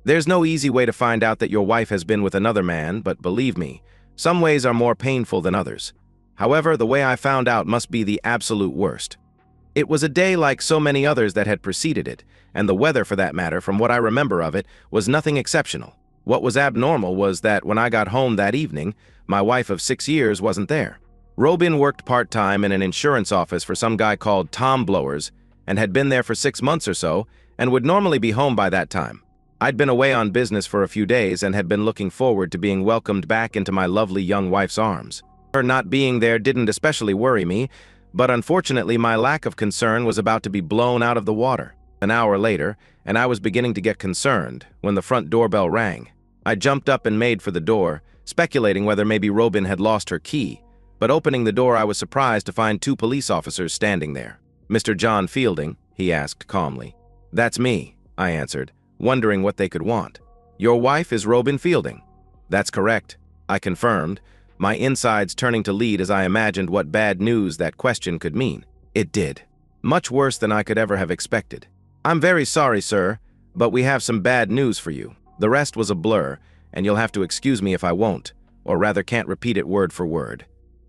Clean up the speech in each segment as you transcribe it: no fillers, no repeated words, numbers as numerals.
There's no easy way to find out that your wife has been with another man, but believe me, some ways are more painful than others. However, the way I found out must be the absolute worst. It was a day like so many others that had preceded it, and the weather, for that matter, from what I remember of it, was nothing exceptional. What was abnormal was that when I got home that evening, my wife of 6 years wasn't there. Robin worked part-time in an insurance office for some guy called Tom Blowers, and had been there for 6 months or so, and would normally be home by that time. I'd been away on business for a few days and had been looking forward to being welcomed back into my lovely young wife's arms. Her not being there didn't especially worry me, but unfortunately my lack of concern was about to be blown out of the water. An hour later, and I was beginning to get concerned when the front doorbell rang. I jumped up and made for the door, speculating whether maybe Robin had lost her key, but opening the door I was surprised to find 2 police officers standing there. "Mr. John Fielding?" he asked calmly. "That's me," I answered, wondering what they could want. "Your wife is Robin Fielding?" "That's correct," I confirmed, my insides turning to lead as I imagined what bad news that question could mean. It did. Much worse than I could ever have expected. "I'm very sorry, sir, but we have some bad news for you." The rest was a blur, and you'll have to excuse me if I won't, or rather can't repeat it word for word.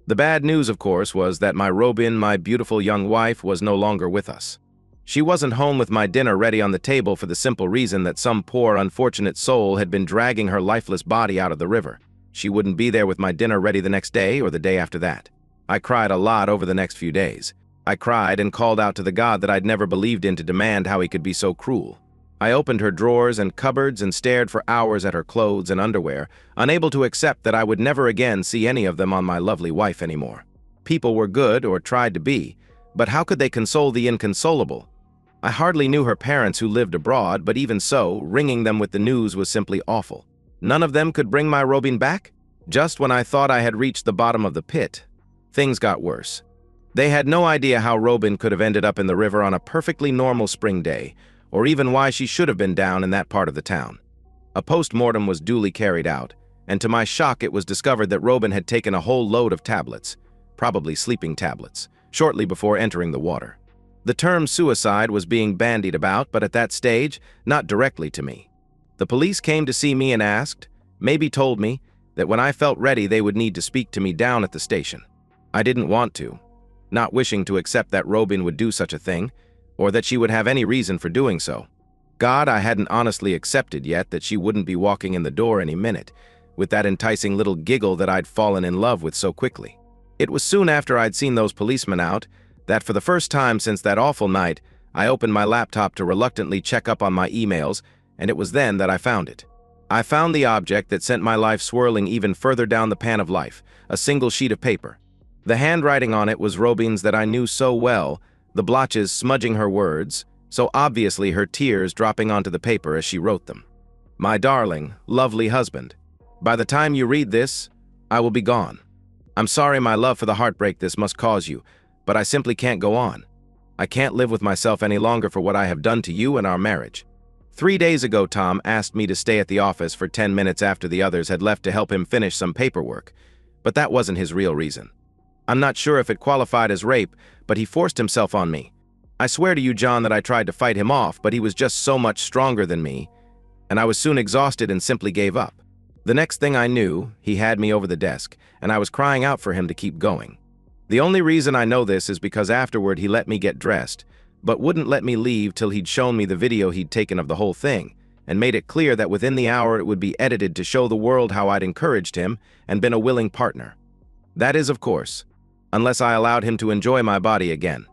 The bad news, of course, was that my Robin, my beautiful young wife, was no longer with us. She wasn't home with my dinner ready on the table for the simple reason that some poor, unfortunate soul had been dragging her lifeless body out of the river. She wouldn't be there with my dinner ready the next day or the day after that. I cried a lot over the next few days. I cried and called out to the God that I'd never believed in to demand how he could be so cruel. I opened her drawers and cupboards and stared for hours at her clothes and underwear, unable to accept that I would never again see any of them on my lovely wife anymore. People were good, or tried to be, but how could they console the inconsolable? I hardly knew her parents who lived abroad, but even so, ringing them with the news was simply awful. None of them could bring my Robin back? Just when I thought I had reached the bottom of the pit, things got worse. They had no idea how Robin could have ended up in the river on a perfectly normal spring day, or even why she should have been down in that part of the town. A post-mortem was duly carried out, and to my shock it was discovered that Robin had taken a whole load of tablets, probably sleeping tablets, shortly before entering the water. The term suicide was being bandied about, but at that stage, not directly to me. The police came to see me and asked, maybe told me, that when I felt ready they would need to speak to me down at the station. I didn't want to, not wishing to accept that Robin would do such a thing, or that she would have any reason for doing so. God, I hadn't honestly accepted yet that she wouldn't be walking in the door any minute, with that enticing little giggle that I'd fallen in love with so quickly. It was soon after I'd seen those policemen out that for the first time since that awful night, I opened my laptop to reluctantly check up on my emails, and it was then that I found it. I found the object that sent my life swirling even further down the pan of life, a single sheet of paper. The handwriting on it was Robin's that I knew so well, the blotches smudging her words, so obviously her tears dropping onto the paper as she wrote them. "My darling, lovely husband, by the time you read this, I will be gone. I'm sorry, my love, for the heartbreak this must cause you, but I simply can't go on. I can't live with myself any longer for what I have done to you and our marriage. 3 days ago, Tom asked me to stay at the office for 10 minutes after the others had left to help him finish some paperwork, but that wasn't his real reason. I'm not sure if it qualified as rape, but he forced himself on me. I swear to you, John, that I tried to fight him off, but he was just so much stronger than me, and I was soon exhausted and simply gave up. The next thing I knew, he had me over the desk, and I was crying out for him to keep going. The only reason I know this is because afterward he let me get dressed, but wouldn't let me leave till he'd shown me the video he'd taken of the whole thing, and made it clear that within the hour it would be edited to show the world how I'd encouraged him and been a willing partner. That is, of course, unless I allowed him to enjoy my body again.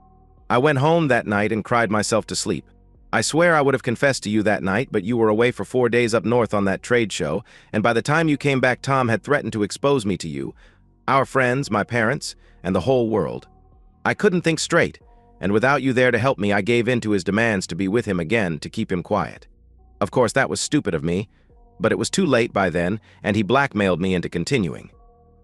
I went home that night and cried myself to sleep. I swear I would have confessed to you that night, but you were away for 4 days up north on that trade show, and by the time you came back, Tom had threatened to expose me to you, our friends, my parents, and the whole world. I couldn't think straight, and without you there to help me, I gave in to his demands to be with him again to keep him quiet. Of course, that was stupid of me, but it was too late by then, and he blackmailed me into continuing.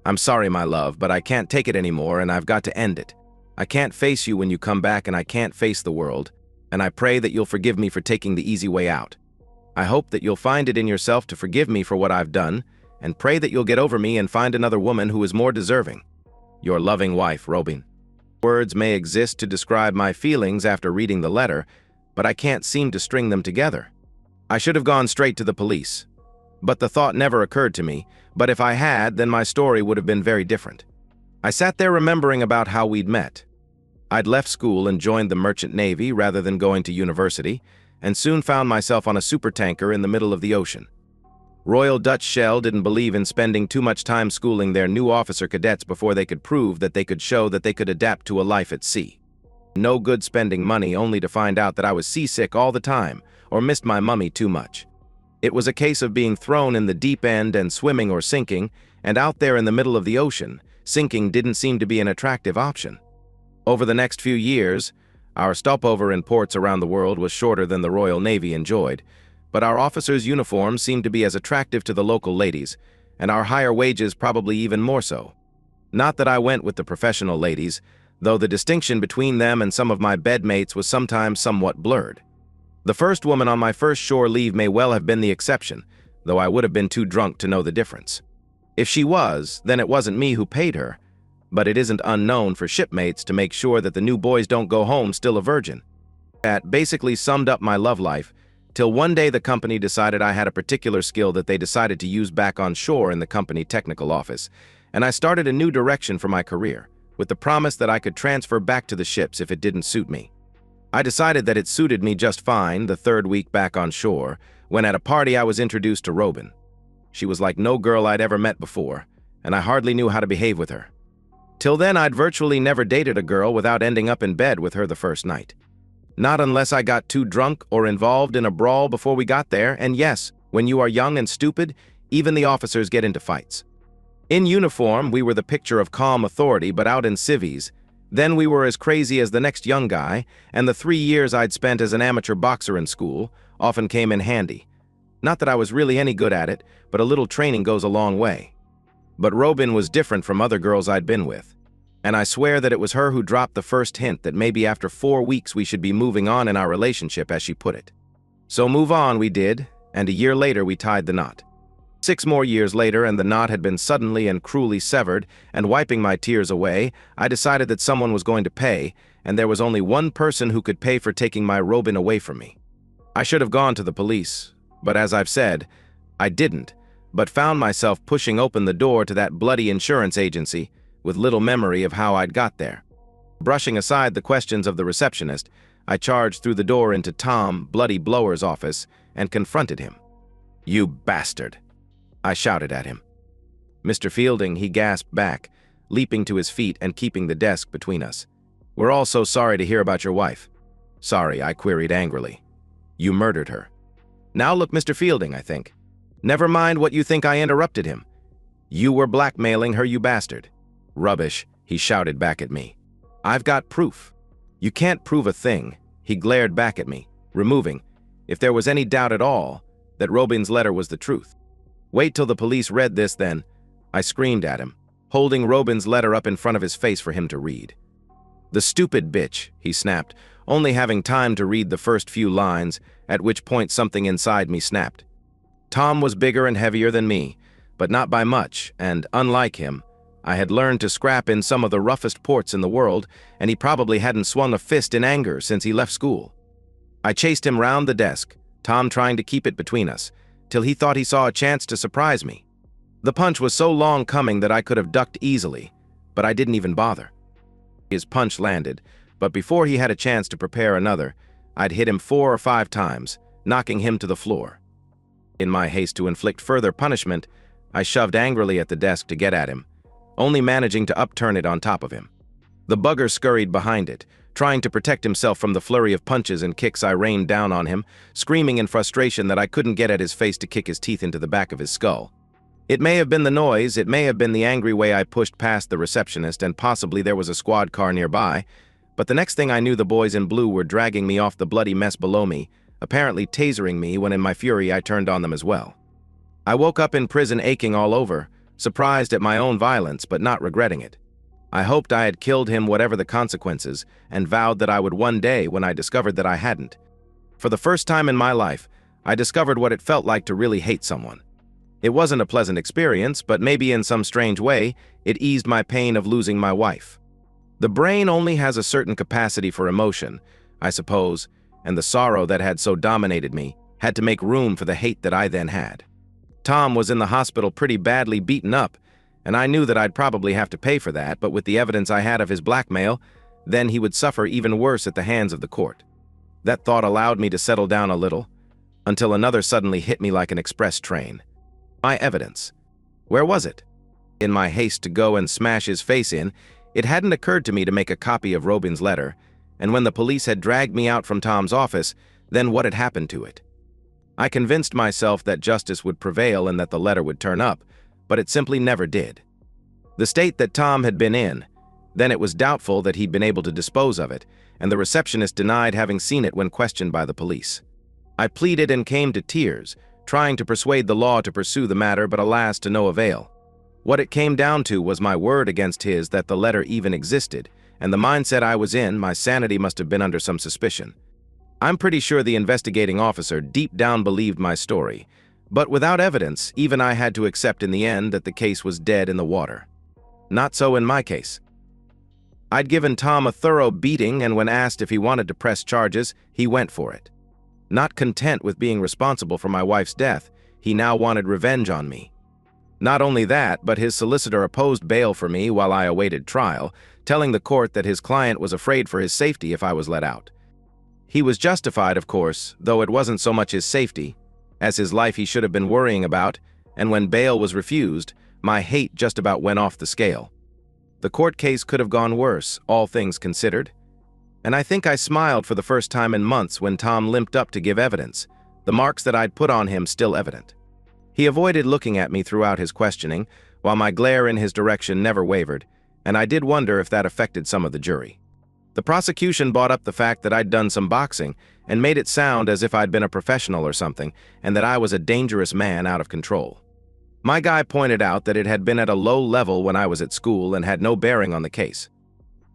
I'm sorry, my love, but I can't take it anymore, and I've got to end it. I can't face you when you come back, and I can't face the world, and I pray that you'll forgive me for taking the easy way out. I hope that you'll find it in yourself to forgive me for what I've done, and pray that you'll get over me and find another woman who is more deserving. Your loving wife, Robin." Words may exist to describe my feelings after reading the letter, but I can't seem to string them together. I should have gone straight to the police. But the thought never occurred to me, but if I had, then my story would have been very different. I sat there remembering about how we'd met. I'd left school and joined the Merchant Navy rather than going to university, and soon found myself on a supertanker in the middle of the ocean. Royal Dutch Shell didn't believe in spending too much time schooling their new officer cadets before they could prove that they could show that they could adapt to a life at sea. No good spending money only to find out that I was seasick all the time or missed my mummy too much. It was a case of being thrown in the deep end and swimming or sinking, and out there in the middle of the ocean, sinking didn't seem to be an attractive option. Over the next few years, our stopover in ports around the world was shorter than the Royal Navy enjoyed, but our officers' uniforms seemed to be as attractive to the local ladies, and our higher wages probably even more so. Not that I went with the professional ladies, though the distinction between them and some of my bedmates was sometimes somewhat blurred. The first woman on my first shore leave may well have been the exception, though I would have been too drunk to know the difference. If she was, then it wasn't me who paid her, but it isn't unknown for shipmates to make sure that the new boys don't go home still a virgin. That basically summed up my love life, till one day the company decided I had a particular skill that they decided to use back on shore in the company technical office, and I started a new direction for my career, with the promise that I could transfer back to the ships if it didn't suit me. I decided that it suited me just fine the third week back on shore, when at a party I was introduced to Robin. She was like no girl I'd ever met before, and I hardly knew how to behave with her. Till then, I'd virtually never dated a girl without ending up in bed with her the first night. Not unless I got too drunk or involved in a brawl before we got there, and yes, when you are young and stupid, even the officers get into fights. In uniform, we were the picture of calm authority, but out in civvies, then we were as crazy as the next young guy, and the 3 years I'd spent as an amateur boxer in school often came in handy. Not that I was really any good at it, but a little training goes a long way. But Robin was different from other girls I'd been with, and I swear that it was her who dropped the first hint that maybe after 4 weeks we should be moving on in our relationship, as she put it. So move on we did, and a year later we tied the knot. 6 more years later, and the knot had been suddenly and cruelly severed, and wiping my tears away, I decided that someone was going to pay, and there was only one person who could pay for taking my Robin away from me. I should have gone to the police, but as I've said, I didn't, but found myself pushing open the door to that bloody insurance agency, with little memory of how I'd got there. Brushing aside the questions of the receptionist, I charged through the door into Tom Bloody Blower's office and confronted him. "You bastard!" I shouted at him. "Mr. Fielding," he gasped back, leaping to his feet and keeping the desk between us. "We're all so sorry to hear about your wife." "Sorry," I queried angrily. "You murdered her." "Now look, Mr. Fielding," I think. "Never mind what you think I interrupted him. You were blackmailing her, you bastard." "Rubbish," he shouted back at me. "I've got proof." "You can't prove a thing," he glared back at me, removing, if there was any doubt at all, that Robin's letter was the truth. "Wait till the police read this then," I screamed at him, holding Robin's letter up in front of his face for him to read. "The stupid bitch," he snapped, only having time to read the first few lines, at which point something inside me snapped. Tom was bigger and heavier than me, but not by much, and unlike him, I had learned to scrap in some of the roughest ports in the world, and he probably hadn't swung a fist in anger since he left school. I chased him round the desk, Tom trying to keep it between us, till he thought he saw a chance to surprise me. The punch was so long coming that I could have ducked easily, but I didn't even bother. His punch landed, but before he had a chance to prepare another, I'd hit him 4 or 5 times, knocking him to the floor. In my haste to inflict further punishment, I shoved angrily at the desk to get at him, only managing to upturn it on top of him. The bugger scurried behind it, trying to protect himself from the flurry of punches and kicks I rained down on him, screaming in frustration that I couldn't get at his face to kick his teeth into the back of his skull. It may have been the noise, it may have been the angry way I pushed past the receptionist, and possibly there was a squad car nearby, but the next thing I knew the boys in blue were dragging me off the bloody mess below me, apparently tasering me when in my fury I turned on them as well. I woke up in prison aching all over, surprised at my own violence but not regretting it. I hoped I had killed him whatever the consequences, and vowed that I would one day when I discovered that I hadn't. For the first time in my life, I discovered what it felt like to really hate someone. It wasn't a pleasant experience, but maybe in some strange way, it eased my pain of losing my wife. The brain only has a certain capacity for emotion, I suppose, and the sorrow that had so dominated me had to make room for the hate that I then had. Tom was in the hospital pretty badly beaten up, and I knew that I'd probably have to pay for that, but with the evidence I had of his blackmail, then he would suffer even worse at the hands of the court. That thought allowed me to settle down a little, until another suddenly hit me like an express train. My evidence. Where was it? In my haste to go and smash his face in, it hadn't occurred to me to make a copy of Robin's letter, and when the police had dragged me out from Tom's office, then what had happened to it? I convinced myself that justice would prevail and that the letter would turn up, but it simply never did. The state that Tom had been in, then it was doubtful that he'd been able to dispose of it, and the receptionist denied having seen it when questioned by the police. I pleaded and came to tears, trying to persuade the law to pursue the matter, but alas, to no avail. What it came down to was my word against his that the letter even existed, and the mindset I was in, my sanity must have been under some suspicion. I'm pretty sure the investigating officer deep down believed my story, but without evidence, even I had to accept in the end that the case was dead in the water. Not so in my case. I'd given Tom a thorough beating, and when asked if he wanted to press charges, he went for it. Not content with being responsible for my wife's death, he now wanted revenge on me. Not only that, but his solicitor opposed bail for me while I awaited trial, telling the court that his client was afraid for his safety if I was let out. He was justified, of course, though it wasn't so much his safety, as his life he should have been worrying about, and when bail was refused, my hate just about went off the scale. The court case could have gone worse, all things considered, and I think I smiled for the first time in months when Tom limped up to give evidence, the marks that I'd put on him still evident. He avoided looking at me throughout his questioning, while my glare in his direction never wavered, and I did wonder if that affected some of the jury. The prosecution brought up the fact that I'd done some boxing and made it sound as if I'd been a professional or something, and that I was a dangerous man out of control. My guy pointed out that it had been at a low level when I was at school and had no bearing on the case.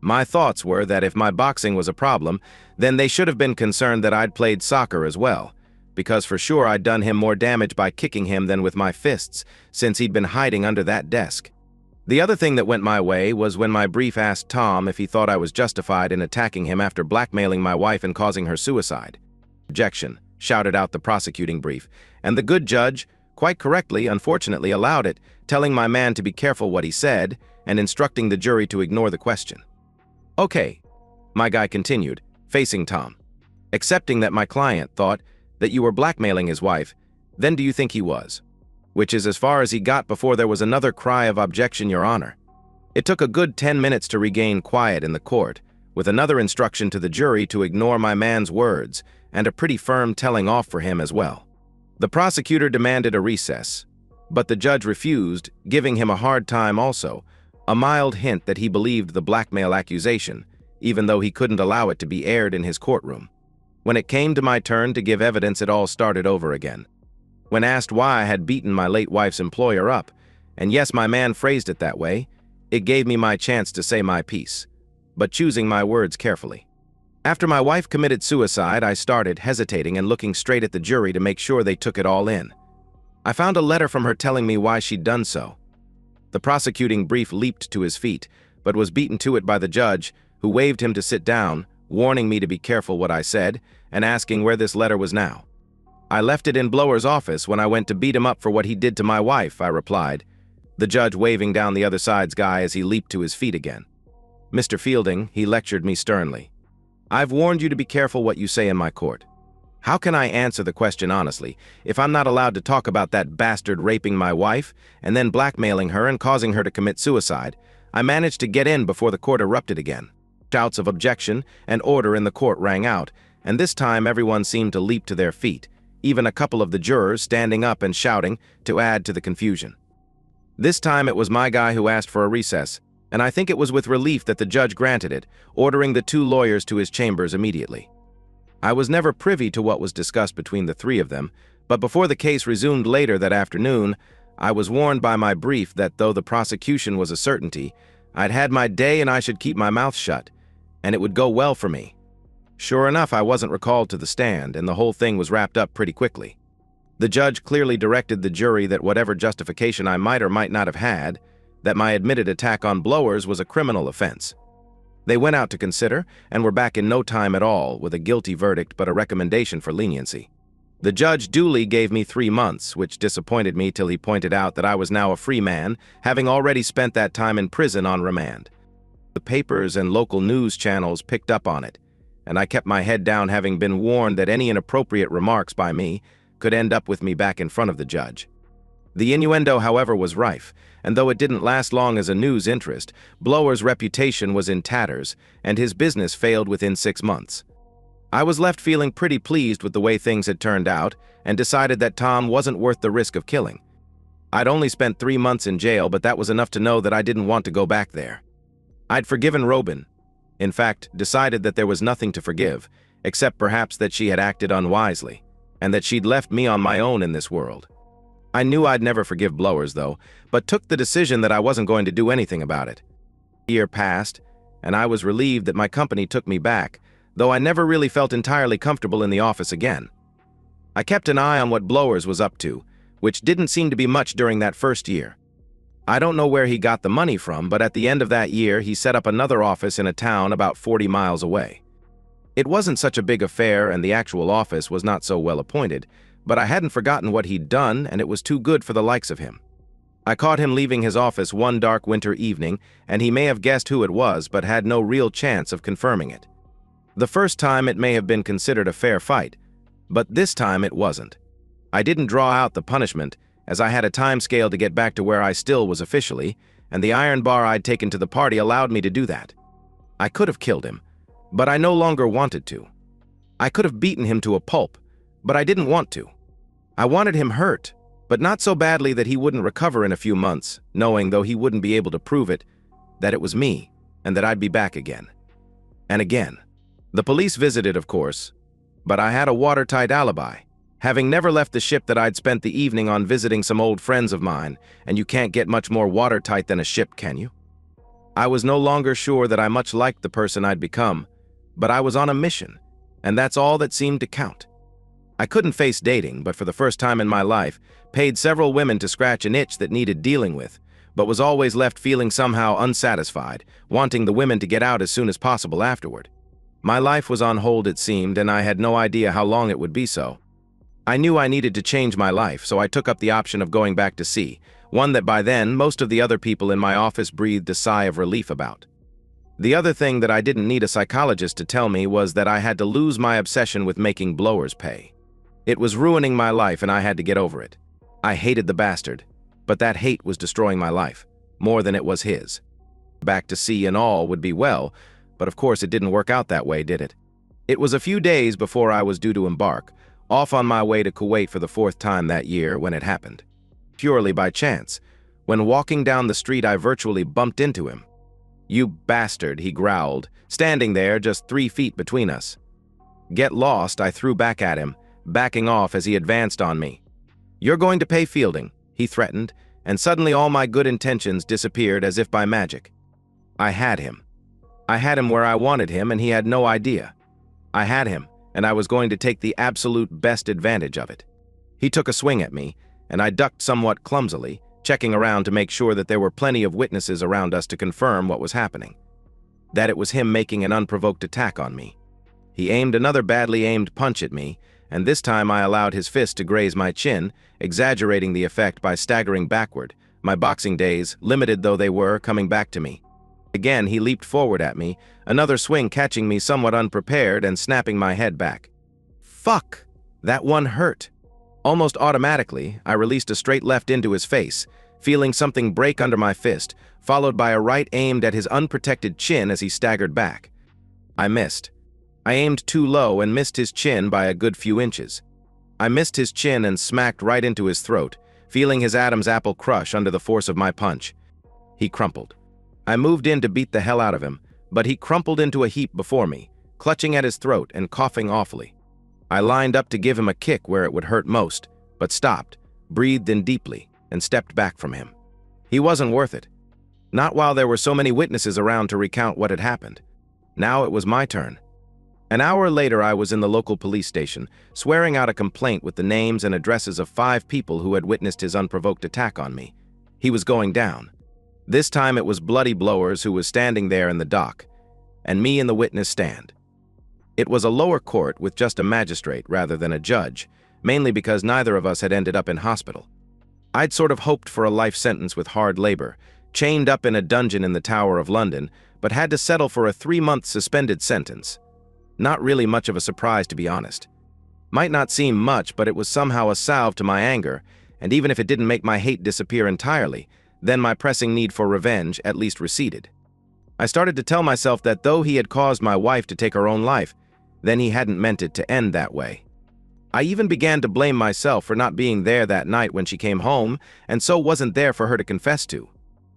My thoughts were that if my boxing was a problem, then they should have been concerned that I'd played soccer as well, because for sure I'd done him more damage by kicking him than with my fists, since he'd been hiding under that desk. The other thing that went my way was when my brief asked Tom if he thought I was justified in attacking him after blackmailing my wife and causing her suicide. "Objection," shouted out the prosecuting brief, and the good judge, quite correctly, unfortunately, allowed it, telling my man to be careful what he said and instructing the jury to ignore the question. "Okay," my guy continued, facing Tom. "Accepting that my client thought that you were blackmailing his wife, then do you think he was?" Which is as far as he got before there was another cry of objection, Your Honor. It took a good 10 minutes to regain quiet in the court, with another instruction to the jury to ignore my man's words, and a pretty firm telling off for him as well. The prosecutor demanded a recess, but the judge refused, giving him a hard time also, a mild hint that he believed the blackmail accusation, even though he couldn't allow it to be aired in his courtroom. When it came to my turn to give evidence, it all started over again. When asked why I had beaten my late wife's employer up, and yes, my man phrased it that way, it gave me my chance to say my piece, but choosing my words carefully. After my wife committed suicide, I started hesitating and looking straight at the jury to make sure they took it all in. I found a letter from her telling me why she'd done so. The prosecuting brief leaped to his feet, but was beaten to it by the judge, who waved him to sit down, warning me to be careful what I said, and asking where this letter was now. "I left it in Blower's office when I went to beat him up for what he did to my wife," I replied, the judge waving down the other side's guy as he leaped to his feet again. "Mr. Fielding," he lectured me sternly, "I've warned you to be careful what you say in my court. How can I answer the question honestly if I'm not allowed to talk about that bastard raping my wife and then blackmailing her and causing her to commit suicide? I managed to get in before the court erupted again. Shouts of objection and order in the court rang out, and this time everyone seemed to leap to their feet, even a couple of the jurors standing up and shouting to add to the confusion. This time it was my guy who asked for a recess, and I think it was with relief that the judge granted it, ordering the two lawyers to his chambers immediately. I was never privy to what was discussed between the three of them, but before the case resumed later that afternoon, I was warned by my brief that though the prosecution was a certainty, I'd had my day and I should keep my mouth shut, and it would go well for me. Sure enough, I wasn't recalled to the stand, and the whole thing was wrapped up pretty quickly. The judge clearly directed the jury that whatever justification I might or might not have had, that my admitted attack on Blowers was a criminal offense. They went out to consider, and were back in no time at all with a guilty verdict but a recommendation for leniency. The judge duly gave me 3 months, which disappointed me till he pointed out that I was now a free man, having already spent that time in prison on remand. The papers and local news channels picked up on it, and I kept my head down, having been warned that any inappropriate remarks by me could end up with me back in front of the judge. The innuendo, however, was rife, and though it didn't last long as a news interest, Blower's reputation was in tatters, and his business failed within 6 months. I was left feeling pretty pleased with the way things had turned out, and decided that Tom wasn't worth the risk of killing. I'd only spent 3 months in jail, but that was enough to know that I didn't want to go back there. I'd forgiven Robin. In fact, decided that there was nothing to forgive, except perhaps that she had acted unwisely, and that she'd left me on my own in this world. I knew I'd never forgive Blowers, though, but took the decision that I wasn't going to do anything about it. A year passed, and I was relieved that my company took me back, though I never really felt entirely comfortable in the office again. I kept an eye on what Blowers was up to, which didn't seem to be much during that first year. I don't know where he got the money from, but at the end of that year, he set up another office in a town about 40 miles away. It wasn't such a big affair, and the actual office was not so well appointed, but I hadn't forgotten what he'd done, and it was too good for the likes of him. I caught him leaving his office one dark winter evening, and he may have guessed who it was, but had no real chance of confirming it. The first time it may have been considered a fair fight, but this time it wasn't. I didn't draw out the punishment, as I had a time scale to get back to where I still was officially, and the iron bar I'd taken to the party allowed me to do that. I could have killed him, but I no longer wanted to. I could have beaten him to a pulp, but I didn't want to. I wanted him hurt, but not so badly that he wouldn't recover in a few months, knowing, though he wouldn't be able to prove it, that it was me, and that I'd be back again. And again. The police visited, of course, but I had a watertight alibi, having never left the ship that I'd spent the evening on visiting some old friends of mine, and you can't get much more watertight than a ship, can you? I was no longer sure that I much liked the person I'd become, but I was on a mission, and that's all that seemed to count. I couldn't face dating, but for the first time in my life, paid several women to scratch an itch that needed dealing with, but was always left feeling somehow unsatisfied, wanting the women to get out as soon as possible afterward. My life was on hold, it seemed, and I had no idea how long it would be so. I knew I needed to change my life, so I took up the option of going back to sea, one that by then most of the other people in my office breathed a sigh of relief about. The other thing that I didn't need a psychologist to tell me was that I had to lose my obsession with making Blowers pay. It was ruining my life, and I had to get over it. I hated the bastard, but that hate was destroying my life, more than it was his. Back to sea and all would be well, but of course it didn't work out that way, did it? It was a few days before I was due to embark, off on my way to Kuwait for the 4th time that year, when it happened. Purely by chance. When walking down the street, I virtually bumped into him. "You bastard," he growled, standing there just 3 feet between us. "Get lost," I threw back at him, backing off as he advanced on me. "You're going to pay Fielding," he threatened, and suddenly all my good intentions disappeared as if by magic. I had him. I had him where I wanted him, and he had no idea. I had him, and I was going to take the absolute best advantage of it. He took a swing at me, and I ducked somewhat clumsily, checking around to make sure that there were plenty of witnesses around us to confirm what was happening. That it was him making an unprovoked attack on me. He aimed another badly aimed punch at me, and this time I allowed his fist to graze my chin, exaggerating the effect by staggering backward, my boxing days, limited though they were, coming back to me. Again, he leaped forward at me, another swing catching me somewhat unprepared and snapping my head back. Fuck! That one hurt. Almost automatically, I released a straight left into his face, feeling something break under my fist, followed by a right aimed at his unprotected chin as he staggered back. I missed. I aimed too low and missed his chin by a good few inches. I missed his chin and smacked right into his throat, feeling his Adam's apple crush under the force of my punch. He crumpled. I moved in to beat the hell out of him, but he crumpled into a heap before me, clutching at his throat and coughing awfully. I lined up to give him a kick where it would hurt most, but stopped, breathed in deeply, and stepped back from him. He wasn't worth it. Not while there were so many witnesses around to recount what had happened. Now it was my turn. An hour later, I was in the local police station, swearing out a complaint with the names and addresses of 5 people who had witnessed his unprovoked attack on me. He was going down. This time it was Bloody Blowers who was standing there in the dock, and me in the witness stand. It was a lower court with just a magistrate rather than a judge, mainly because neither of us had ended up in hospital. I'd sort of hoped for a life sentence with hard labor, chained up in a dungeon in the Tower of London, but had to settle for a 3-month suspended sentence. Not really much of a surprise, to be honest. Might not seem much, but it was somehow a salve to my anger, and even if it didn't make my hate disappear entirely, then my pressing need for revenge at least receded. I started to tell myself that though he had caused my wife to take her own life, then he hadn't meant it to end that way. I even began to blame myself for not being there that night when she came home, and so wasn't there for her to confess to.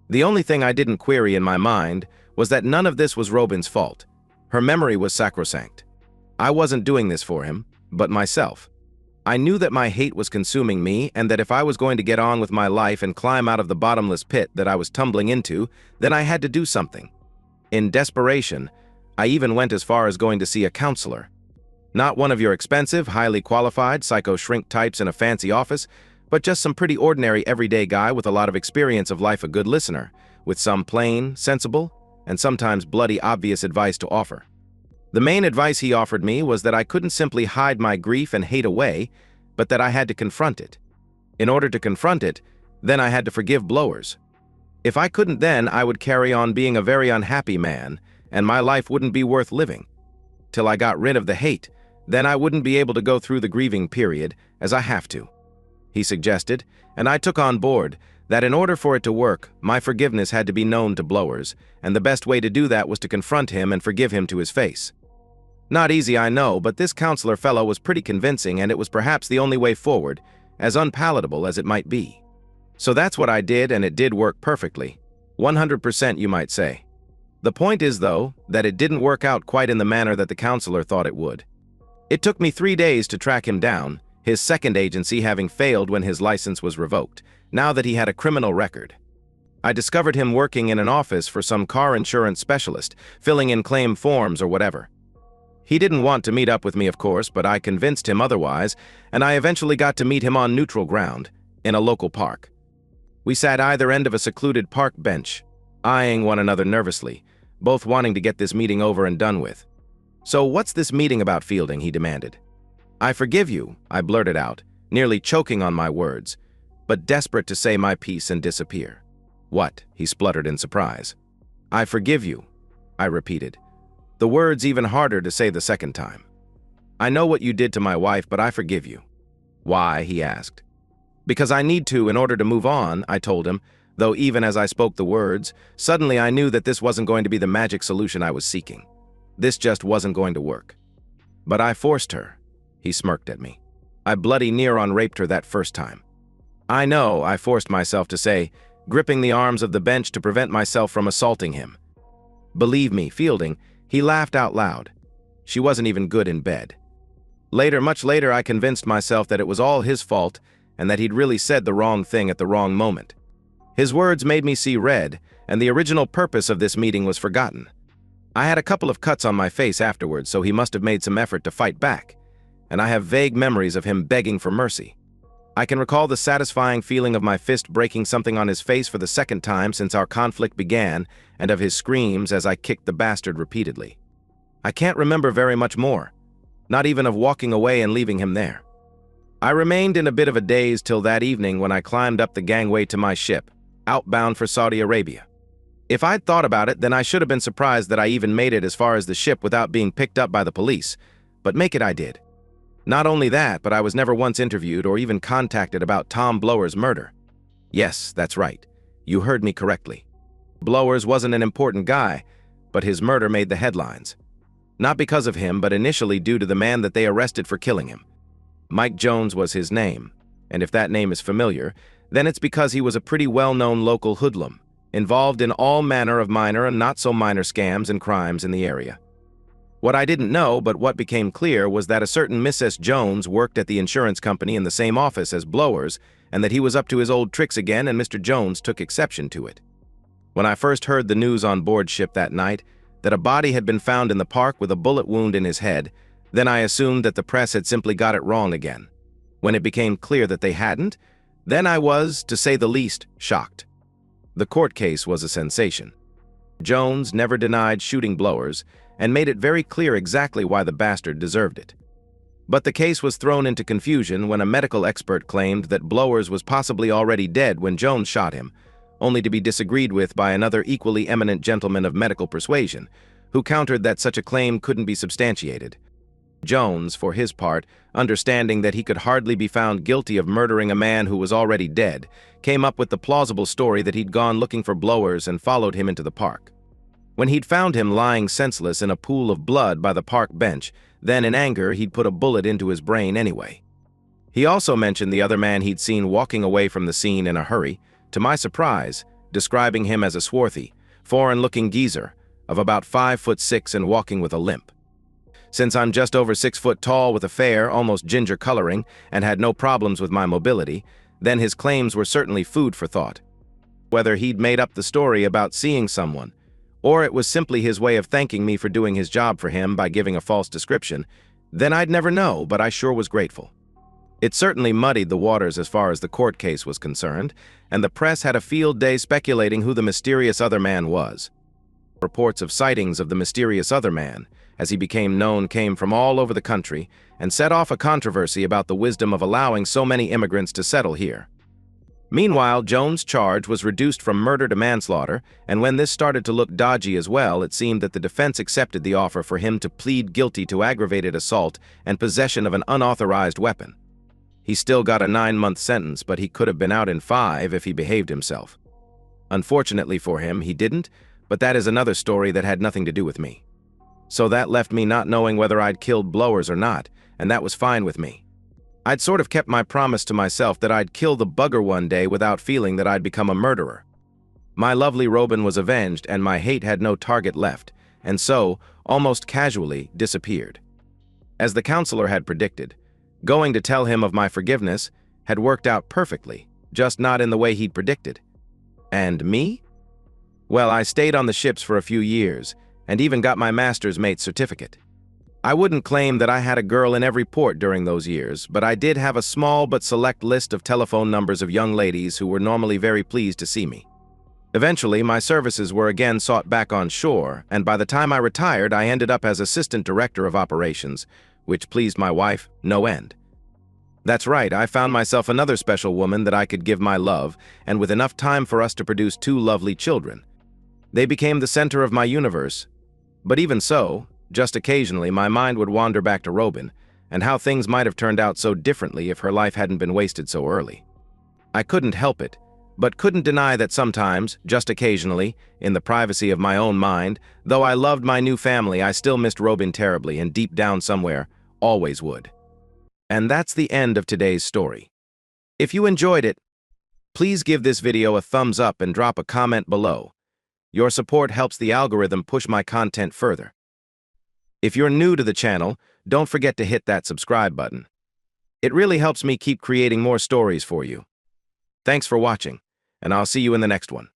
The only thing I didn't query in my mind was that none of this was Robin's fault. Her memory was sacrosanct. I wasn't doing this for him, but myself. I knew that my hate was consuming me, and that if I was going to get on with my life and climb out of the bottomless pit that I was tumbling into, then I had to do something. In desperation, I even went as far as going to see a counselor. Not one of your expensive, highly qualified, psycho-shrink types in a fancy office, but just some pretty ordinary everyday guy with a lot of experience of life, a good listener, with some plain, sensible, and sometimes bloody obvious advice to offer. The main advice he offered me was that I couldn't simply hide my grief and hate away, but that I had to confront it. In order to confront it, then I had to forgive blowers. If I couldn't, then I would carry on being a very unhappy man, and my life wouldn't be worth living. Till I got rid of the hate, then I wouldn't be able to go through the grieving period, as I have to. He suggested, and I took on board, that in order for it to work, my forgiveness had to be known to blowers, and the best way to do that was to confront him and forgive him to his face. Not easy, I know, but this counselor fellow was pretty convincing, and it was perhaps the only way forward, as unpalatable as it might be. So that's what I did, and it did work perfectly. 100%, you might say. The point is, though, that it didn't work out quite in the manner that the counselor thought it would. It took me 3 days to track him down, his second agency having failed when his license was revoked, now that he had a criminal record. I discovered him working in an office for some car insurance specialist, filling in claim forms or whatever. He didn't want to meet up with me, of course, but I convinced him otherwise, and I eventually got to meet him on neutral ground, in a local park. We sat either end of a secluded park bench, eyeing one another nervously, both wanting to get this meeting over and done with. "So what's this meeting about, Fielding?" he demanded. "I forgive you," I blurted out, nearly choking on my words, but desperate to say my piece and disappear. "What?" he spluttered in surprise. "I forgive you," I repeated, the words even harder to say the second time. "I know what you did to my wife, but I forgive you." "Why?" he asked. "Because I need to in order to move on," I told him, though even as I spoke the words, suddenly I knew that this wasn't going to be the magic solution I was seeking. This just wasn't going to work. "But I forced her," he smirked at me. "I bloody near on raped her that first time." "I know," I forced myself to say, gripping the arms of the bench to prevent myself from assaulting him. "Believe me, Fielding," he laughed out loud. "She wasn't even good in bed." Later, much later, I convinced myself that it was all his fault and that he'd really said the wrong thing at the wrong moment. His words made me see red, and the original purpose of this meeting was forgotten. I had a couple of cuts on my face afterwards, so he must have made some effort to fight back, and I have vague memories of him begging for mercy. I can recall the satisfying feeling of my fist breaking something on his face for the second time since our conflict began, and of his screams as I kicked the bastard repeatedly. I can't remember very much more, not even of walking away and leaving him there. I remained in a bit of a daze till that evening when I climbed up the gangway to my ship, outbound for Saudi Arabia. If I'd thought about it, then I should have been surprised that I even made it as far as the ship without being picked up by the police, but make it I did. Not only that, but I was never once interviewed or even contacted about Tom Blower's murder. Yes, that's right. You heard me correctly. Blowers wasn't an important guy, but his murder made the headlines. Not because of him, but initially due to the man that they arrested for killing him. Mike Jones was his name, and if that name is familiar, then it's because he was a pretty well-known local hoodlum, involved in all manner of minor and not-so-minor scams and crimes in the area. What I didn't know, but what became clear, was that a certain Mrs. Jones worked at the insurance company in the same office as Blowers, and that he was up to his old tricks again, and Mr. Jones took exception to it. When I first heard the news on board ship that night, that a body had been found in the park with a bullet wound in his head, then I assumed that the press had simply got it wrong again. When it became clear that they hadn't, then I was, to say the least, shocked. The court case was a sensation. Jones never denied shooting Blowers, and made it very clear exactly why the bastard deserved it. But the case was thrown into confusion when a medical expert claimed that Blowers was possibly already dead when Jones shot him, only to be disagreed with by another equally eminent gentleman of medical persuasion, who countered that such a claim couldn't be substantiated. Jones, for his part, understanding that he could hardly be found guilty of murdering a man who was already dead, came up with the plausible story that he'd gone looking for Blowers and followed him into the park. When he'd found him lying senseless in a pool of blood by the park bench, then in anger he'd put a bullet into his brain anyway. He also mentioned the other man he'd seen walking away from the scene in a hurry, to my surprise, describing him as a swarthy, foreign-looking geezer of about 5'6" and walking with a limp. Since I'm just over 6 foot tall with a fair, almost ginger coloring, and had no problems with my mobility, then his claims were certainly food for thought. Whether he'd made up the story about seeing someone, or it was simply his way of thanking me for doing his job for him by giving a false description, then I'd never know, but I sure was grateful. It certainly muddied the waters as far as the court case was concerned, and the press had a field day speculating who the mysterious other man was. Reports of sightings of the mysterious other man, as he became known, came from all over the country and set off a controversy about the wisdom of allowing so many immigrants to settle here. Meanwhile, Jones' charge was reduced from murder to manslaughter, and when this started to look dodgy as well, it seemed that the defense accepted the offer for him to plead guilty to aggravated assault and possession of an unauthorized weapon. He still got a 9-month sentence, but he could have been out in 5 if he behaved himself. Unfortunately for him, he didn't, but that is another story that had nothing to do with me. So that left me not knowing whether I'd killed Blowers or not, and that was fine with me. I'd sort of kept my promise to myself that I'd kill the bugger one day without feeling that I'd become a murderer. My lovely Robin was avenged, and my hate had no target left, and so, almost casually, disappeared. As the counselor had predicted, going to tell him of my forgiveness had worked out perfectly, just not in the way he'd predicted. And me? Well, I stayed on the ships for a few years, and even got my master's mate's certificate. I wouldn't claim that I had a girl in every port during those years, but I did have a small but select list of telephone numbers of young ladies who were normally very pleased to see me. Eventually, my services were again sought back on shore, and by the time I retired, I ended up as assistant director of operations, which pleased my wife no end. That's right, I found myself another special woman that I could give my love, and with enough time for us to produce 2 lovely children. They became the center of my universe, but even so, just occasionally my mind would wander back to Robin, and how things might have turned out so differently if her life hadn't been wasted so early. I couldn't help it, but couldn't deny that sometimes, just occasionally, in the privacy of my own mind, though I loved my new family, I still missed Robin terribly, and deep down somewhere, always would. And that's the end of today's story. If you enjoyed it, please give this video a thumbs up and drop a comment below. Your support helps the algorithm push my content further. If you're new to the channel, don't forget to hit that subscribe button. It really helps me keep creating more stories for you. Thanks for watching, and I'll see you in the next one.